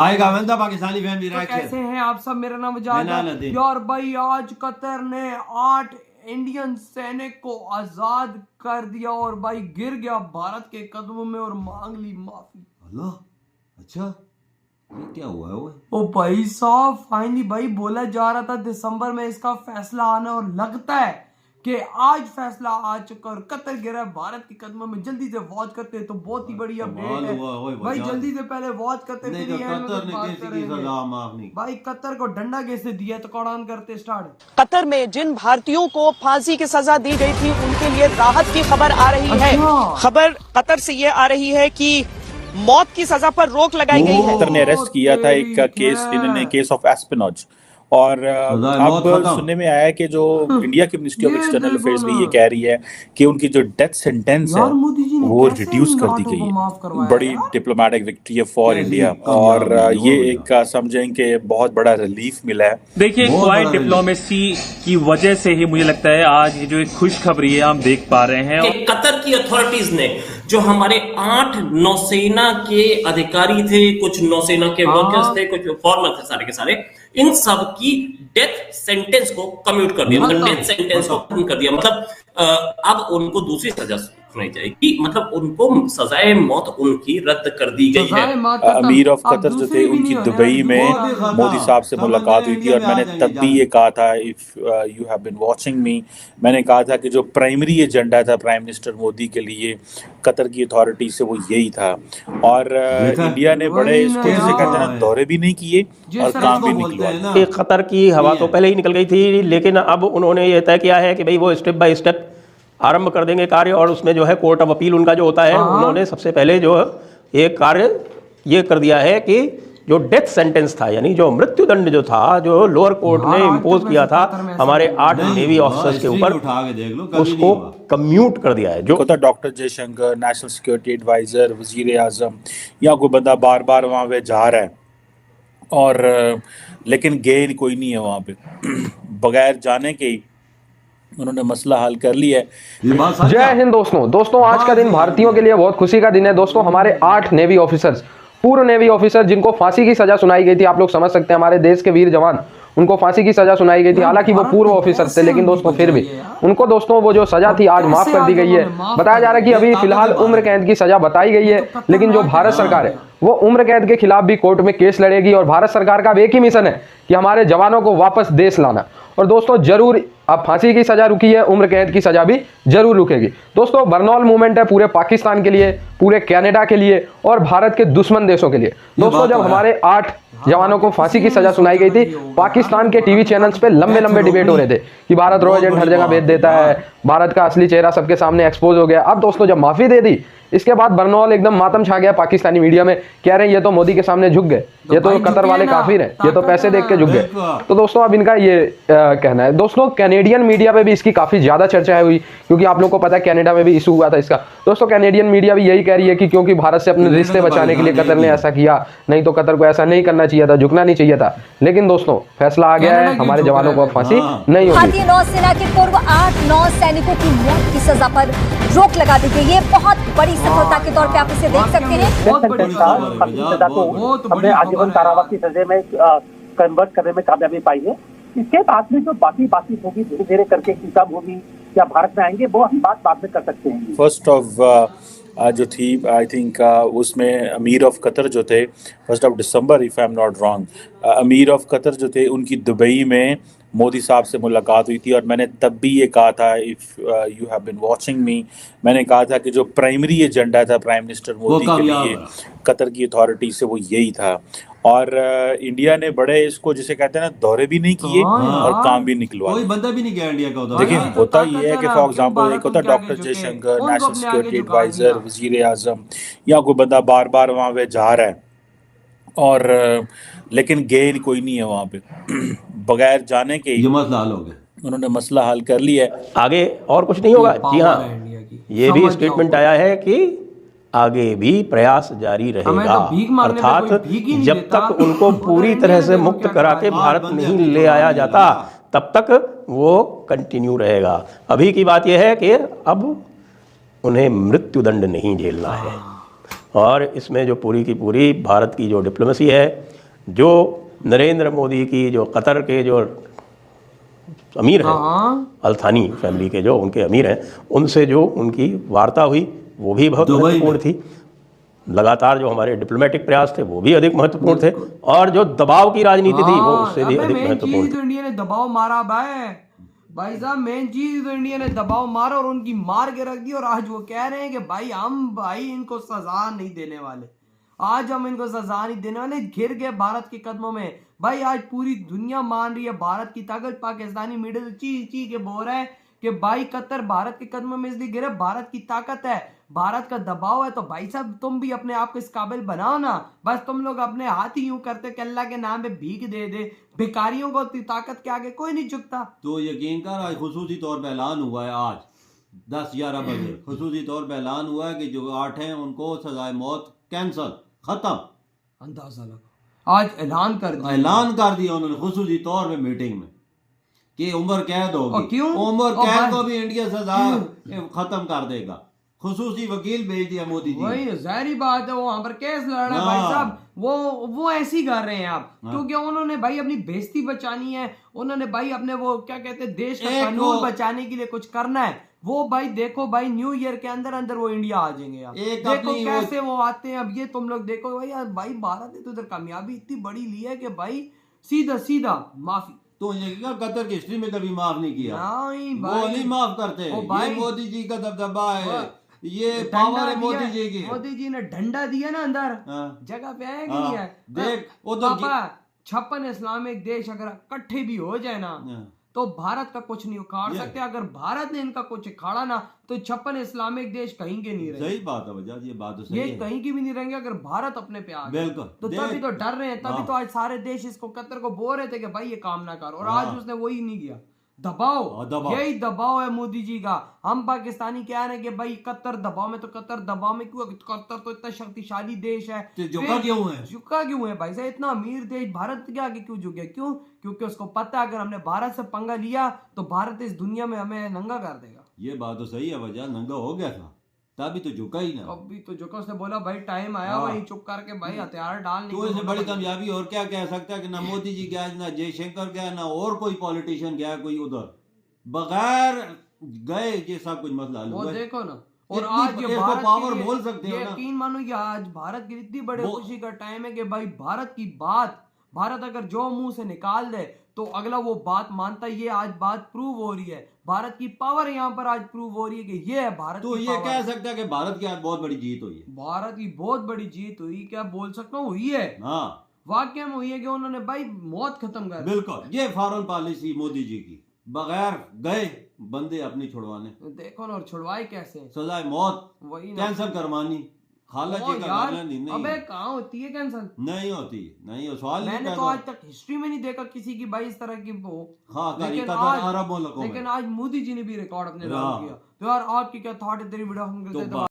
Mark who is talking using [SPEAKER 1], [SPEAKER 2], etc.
[SPEAKER 1] आएगा वंदा पाकिस्तानी फैमिली
[SPEAKER 2] तो
[SPEAKER 1] रिएक्शन।
[SPEAKER 2] कैसे हैं आप सब? मेरा नाम वजाद है। यार भाई आज कतर ने 8 इंडियन सैनिक को आजाद कर दिया और भाई गिर गया भारत के कदमों में और मांग ली माफी।
[SPEAKER 1] अल्लाह, अच्छा ये क्या हुआ है वो?
[SPEAKER 2] ओ भाई साहब फाइनली भाई बोला जा रहा था दिसंबर में इसका फैसला आना और लगता है कि आज फैसला आ चुका और कतर गिरा भारत के कदमों में। जल्दी से वॉच करते हैं तो बहुत ही बड़ी अपडेट है भाई। जल्दी से पहले वॉच करते
[SPEAKER 1] नहीं तो कतर ने कैसे की सजा माफ नहीं।
[SPEAKER 2] भाई कतर को डंडा कैसे दिया तो कौन करते स्टार्ट।
[SPEAKER 3] कतर में जिन भारतीयों को फांसी की सजा दी गई थी उनके लिए राहत की खबर आ रही है। खबर कतर से ये आ रही है कि मौत की सजा पर रोक लगाई गई है।
[SPEAKER 4] कतर ने अरेस्ट किया था एक केस, इन्होंने केस ऑफ एस्पिनोज, और अब सुनने में आया है कि जो इंडिया की मिनिस्ट्री ऑफ एक्सटर्नल अफेयर्स भी ये कह रही है कि उनकी जो डेथ सेंटेंस है वो रिड्यूस कर दी गई है। बड़ी डिप्लोमेटिक विक्ट्री है फॉर इंडिया, और ये एक समझें कि बहुत बड़ा रिलीफ मिला है।
[SPEAKER 5] देखिए क्वाइट डिप्लोमेसी की वजह से ही मुझे लगता है आज ये जो एक खुशखबरी है हम देख पा रहे हैं
[SPEAKER 6] कि कतर की अथॉरिटीज ने जो हमारे 8 नौसेना के अधिकारी थे, कुछ नौसेना के वर्कर्स थे, कुछ फॉर्मर थे, सारे के सारे, इन सब की डेथ सेंटेंस को कम्यूट कर दिया। मतलब डेथ सेंटेंस को कम कर दिया। मतलब अब उनको दूसरी सजा सुनाई जाएगी। मतलब उनको सजाए मौत उनकी रद्द कर दी गई है।
[SPEAKER 4] अमीर ऑफ कतर जो थे उनकी दुबई में मोदी साहब से मुलाकात हुई थी, और मैंने तब भी ये कहा था, if you have been watching me, मैंने कहा था कि जो प्राइमरी एजेंडा था प्राइम मिनिस्टर मोदी के लिए कतर की अथॉरिटी से वो यही था। और इंडिया ने बड़े इसको जैसे कहते हैं दौरे भी नहीं किए और काम भी निकलवाए।
[SPEAKER 7] कतर की हवा तो पहले ही निकल गई थी, लेकिन अब उन्होंने ये तय किया है कि भाई वो स्टेप बाय स्टेप आरंभ कर देंगे कार्य, और उसमें जो है कोर्ट ऑफ अपील उनका जो होता है, उन्होंने सबसे पहले जो एक कार्य ये कर दिया है कि जो डेथ सेंटेंस था, यानी जो मृत्यु दंड जो था, जो लोअर कोर्ट ने इम्पोज किया था हमारे 8 नेवी ऑफिसर्स के ऊपर, उसको कम्यूट कर दिया है। जो
[SPEAKER 4] होता doctor Jaishankar, national security adviser, वजीर आजम, या कोई बंदा बार बार वहाँ पे जा रहा है और लेकिन गए कोई नहीं है वहाँ पे, बगैर जाने के ही उन्होंने मसला हल कर लिया है।
[SPEAKER 8] जय हिंद दोस्तों, आज का दिन भारतीयों के लिए बहुत खुशी का दिन है दोस्तों। हमारे 8 नेवी ऑफिसर्स, पूर्व नेवी ऑफिसर जिनको फांसी की सजा सुनाई गई थी, आप लोग समझ सकते हैं, हमारे देश के वीर जवान, उनको फांसी की सजा सुनाई गई थी। हालांकि वो पूर्व ऑफिसर थे, लेकिन दोस्तों फिर भी उनको दोस्तों वो जो सजा थी आज माफ कर दी गई है। बताया जा रहा है कि अभी फिलहाल उम्र कैद की सजा बताई गई है, लेकिन जो भारत सरकार है वो उम्र कैद के खिलाफ भी कोर्ट में केस लड़ेगी। और भारत सरकार का एक ही मिशन है कि हमारे जवानों को वापस देश लाना। और दोस्तों जरूर अब फांसी की सजा रुकी है, उम्र कैद की सजा भी जरूर रुकेगी। दोस्तों बरनौल मूवमेंट है पूरे पाकिस्तान के लिए, पूरे कनाडा के लिए और भारत के दुश्मन देशों के लिए। दोस्तों जब हमारे 8 जवानों को फांसी की सजा सुनाई गई थी, पाकिस्तान के टीवी चैनल्स पे लंबे लंबे डिबेट हो रहे थे कि भारत रॉ एजेंट हर जगह भेज देता है, भारत का असली चेहरा सबके सामने एक्सपोज हो गया। अब दोस्तों जब माफी दे दी, इसके बाद बरनौल एकदम मातम छा गया पाकिस्तानी मीडिया में, कह रहे हैं ये तो मोदी के सामने झुक गए, ये तो कतर वाले काफिर हैं, ये तो पैसे देख के झुक गए। तो दोस्तों अब इनका ये कहना है। दोस्तों कैनेडियन मीडिया पे भी इसकी काफी ज्यादा चर्चा हुई, क्योंकि आप लोग को पता है कनाडा में भी इशू हुआ था इसका। दोस्तों कैनेडियन मीडिया भी यही कह रही है कि क्योंकि भारत से अपने रिश्ते बचाने के लिए कतर ने ऐसा किया, नहीं तो कतर को ऐसा नहीं करना चाहिए था, झुकना नहीं चाहिए था। लेकिन दोस्तों फैसला आ गया है, हमारे जवानों को फांसी नहीं होगी।
[SPEAKER 9] भारतीय नौसेना के पूर्व 8 नौ सैनिकों की मौत की सजा पर रोक लगा दी गई। ये बहुत बड़ी सफलता के तौर पे आप इसे देख सकते हैं।
[SPEAKER 10] हमने आजीवन कारावास की सजा में कन्वर्ट करने में कामयाबी पाई है। इसके बाद में जो बाकी होगी, धीरे धीरे करके कब होगी, क्या भारत में आएंगे, वो हम बात बाद में कर सकते हैं।
[SPEAKER 4] फर्स्ट ऑफ जो थी आई थिंक उसमें अमीर ऑफ कतर जो थे, 1 दिसंबर if I am not wrong, अमीर ऑफ कतर जो थे उनकी दुबई में मोदी साहब से मुलाकात हुई थी, और मैंने तब भी ये कहा था, if you have been watching me, मैंने कहा था कि जो प्राइमरी एजेंडा था प्राइम मिनिस्टर मोदी के लिए कतर की अथॉरिटी से वो यही था। और इंडिया ने बड़े इसको जिसे कहते हैं ना दौरे भी नहीं किए और काम भी निकलवाए।
[SPEAKER 1] कोई बंदा भी नहीं गया इंडिया का उधर।
[SPEAKER 4] देखिए होता ये है कि फॉर एग्जांपल एक होता doctor Jaishankar, national security adviser, वजीर आजम, या कोई बंदा बार बार वहाँ पे जा रहा है और लेकिन गए कोई नहीं है वहाँ पे, बगैर जाने के ही
[SPEAKER 1] मसला हल हो गया, उन्होंने
[SPEAKER 4] मसला हल कर लिया है।
[SPEAKER 7] आगे और कुछ नहीं होगा। जी हाँ, ये भी स्टेटमेंट आया है कि आगे भी प्रयास जारी रहेगा, अर्थात जब तक उनको पूरी तरह से मुक्त करा के भारत नहीं ले आया जाता तब तक वो कंटिन्यू रहेगा। अभी की बात यह है कि अब उन्हें मृत्यु दंड नहीं झेलना है। और इसमें जो पूरी की पूरी भारत की जो डिप्लोमेसी है, जो नरेंद्र मोदी की जो कतर के जो अमीर हैं, अल थानी फैमिली के जो उनके अमीर हैं, उनसे जो उनकी वार्ता हुई वो भी बहुत महत्वपूर्ण थी। लगातार जो हमारे डिप्लोमेटिक प्रयास थे वो भी अधिक महत्वपूर्ण थे, और जो दबाव की राजनीति थी वो उससे भी अधिक महत्वपूर्ण थी।
[SPEAKER 2] तो इंडिया ने दबाव मारा भाई साहब, मेन चीज तो इंडिया ने दबाव मारा और उनकी मार के रख दी। और आज वो कह रहे हैं कि भाई इनको सजा नहीं देने वाले, आज हम इनको सजा नहीं देने वाले, घिर गए भारत के कदमों में। भाई आज पूरी दुनिया मान रही है भारत की ताकत। पाकिस्तानी मीडिया तो ची के बोल रहा है कि भाई कतर भारत के कदमों में इसलिए गिरे, भारत की ताकत है, भारत का दबाव है। तो भाई साहब तुम भी अपने आप को इस काबिल बनाओ ना। बस तुम लोग अपने हाथ ही यूं करते कि अल्लाह के नाम पे भीख दे दे। भिखारियों को ताकत के आगे कोई नहीं झुकता।
[SPEAKER 1] तो यकीन कर, आज खुसूसी तौर पर ऐलान हुआ है, आज 10-11 बजे खुसूसी तौर पर ऐलान हुआ है कि जो 8 हैं उनको सजाए मौत कैंसल, खत्म।
[SPEAKER 2] अंदाजा लगा, आज ऐलान कर
[SPEAKER 1] दिया उन्होंने खुसूसी तौर पे मीटिंग में कि उम्र कैद होगी।
[SPEAKER 2] क्यों?
[SPEAKER 1] उम्र कैद को भी इंडिया सजा खत्म कर देगा। खुसूसी वकील भेज दिया मोदी जी।
[SPEAKER 2] वही जाहिर बात है, वो वहां पर केस लड़ रहा है भाई साहब। वो ऐसे ही कर रहे हैं आप, क्योंकि उन्होंने भाई अपनी बेइज्जती बचानी है, उन्होंने भाई अपने वो क्या कहते हैं देश का कानून बचाने के लिए कुछ करना है। वो भाई देखो भाई न्यू ईयर के अंदर वो इंडिया आ जाएंगे। आप देखो कैसे वो आते हैं। अब ये तुम लोग देखो भाई भारत ने तो उधर कामयाबी इतनी बड़ी ली है कि भाई सीधा माफी।
[SPEAKER 1] तो ये कतर की हिस्ट्री में कभी माफ नहीं किया,
[SPEAKER 2] वो
[SPEAKER 1] नहीं माफ करते। ये मोदी जी का दबदबा है, ये पावर है मोदी जी की।
[SPEAKER 2] मोदी जी ने डंडा दिया ना अंदर, जगह पे है कि नहीं है। देख पापा 56 इस्लामिक देश अगर इकट्ठे भी हो जाए ना तो भारत का कुछ नहीं उखाड़ सकते। अगर भारत ने इनका कुछ उखाड़ा ना तो 56 इस्लामिक देश कहीं के नहीं रहेंगे।
[SPEAKER 1] सही बात है वजह, ये बात तो सही
[SPEAKER 2] है।
[SPEAKER 1] ये
[SPEAKER 2] कहीं की भी नहीं रहेंगे अगर भारत अपने पे आ गया।
[SPEAKER 1] बिल्कुल।
[SPEAKER 2] तो तभी तो डर रहे हैं, तभी तो आज सारे देश इसको कतर को बोल रहे थे कि भाई ये काम ना कर, और आज उसने वही नहीं किया। दबाव, यही दबाव है मोदी जी का। हम पाकिस्तानी क्या है कि भाई कतर दबाव में, तो कतर दबाव में क्यों? कतर तो इतना शक्तिशाली देश है,
[SPEAKER 1] झुका
[SPEAKER 2] क्यों है भाई साहब? इतना अमीर देश भारत के आगे क्यों झुके? क्यों? क्योंकि उसको पता है अगर हमने भारत से पंगा लिया तो भारत इस दुनिया में हमें नंगा कर देगा।
[SPEAKER 1] ये बात तो सही है वजह, नंगा हो गया था तभी तो झुका ही ना।
[SPEAKER 2] अभी तो झुका, उसने बोला भाई टाइम आया, वही चुप करके भाई हथियार डाल।
[SPEAKER 1] तो इससे बड़ी कामयाबी और क्या कह सकता है कि ना मोदी जी गया, ना जयशंकर गया, ना और कोई पॉलिटिशियन गया कोई उधर, बगैर गए ये सब कुछ मसला हल हुआ।
[SPEAKER 2] देखो ना, और आज ये भारत
[SPEAKER 1] पावर बोल सकते हो ना।
[SPEAKER 2] यकीन मानो कि आज भारत की इतनी बड़ी खुशी का टाइम है कि भाई भारत की बात, भारत अगर जो मुंह से निकाल दे तो अगला वो बात मानता है। ये आज बात प्रूव हो रही है, भारत की पावर यहाँ पर आज प्रूव हो रही है कि ये है भारत।
[SPEAKER 1] तो ये कह सकता है कि भारत की आज बहुत बड़ी जीत हुई है।
[SPEAKER 2] भारत की बहुत बड़ी जीत हुई, क्या बोल सकता हूँ, हुई है। वाकई में हुई है कि उन्होंने भाई मौत खत्म कर।
[SPEAKER 1] बिल्कुल, ये फॉरेन पॉलिसी मोदी जी की, बगैर गए बंदे अपनी छुड़वाने।
[SPEAKER 2] देखो ना, और छुड़वाए कैसे?
[SPEAKER 1] सजाए मौत
[SPEAKER 2] वही
[SPEAKER 1] कैंसिल करवानी। खाला जी का गाना नहीं।
[SPEAKER 2] अबे कहाँ होती है कैंसिल?
[SPEAKER 1] नहीं होती, नहीं हो सवाल।
[SPEAKER 2] मैंने तो आज तक हिस्ट्री में नहीं देखा किसी की भाई इस तरह की वो। लेकिन आज मोदी जी ने भी रिकॉर्ड अपने नाम किया। तो यार आपकी क्या थॉट है तेरी वीडियो?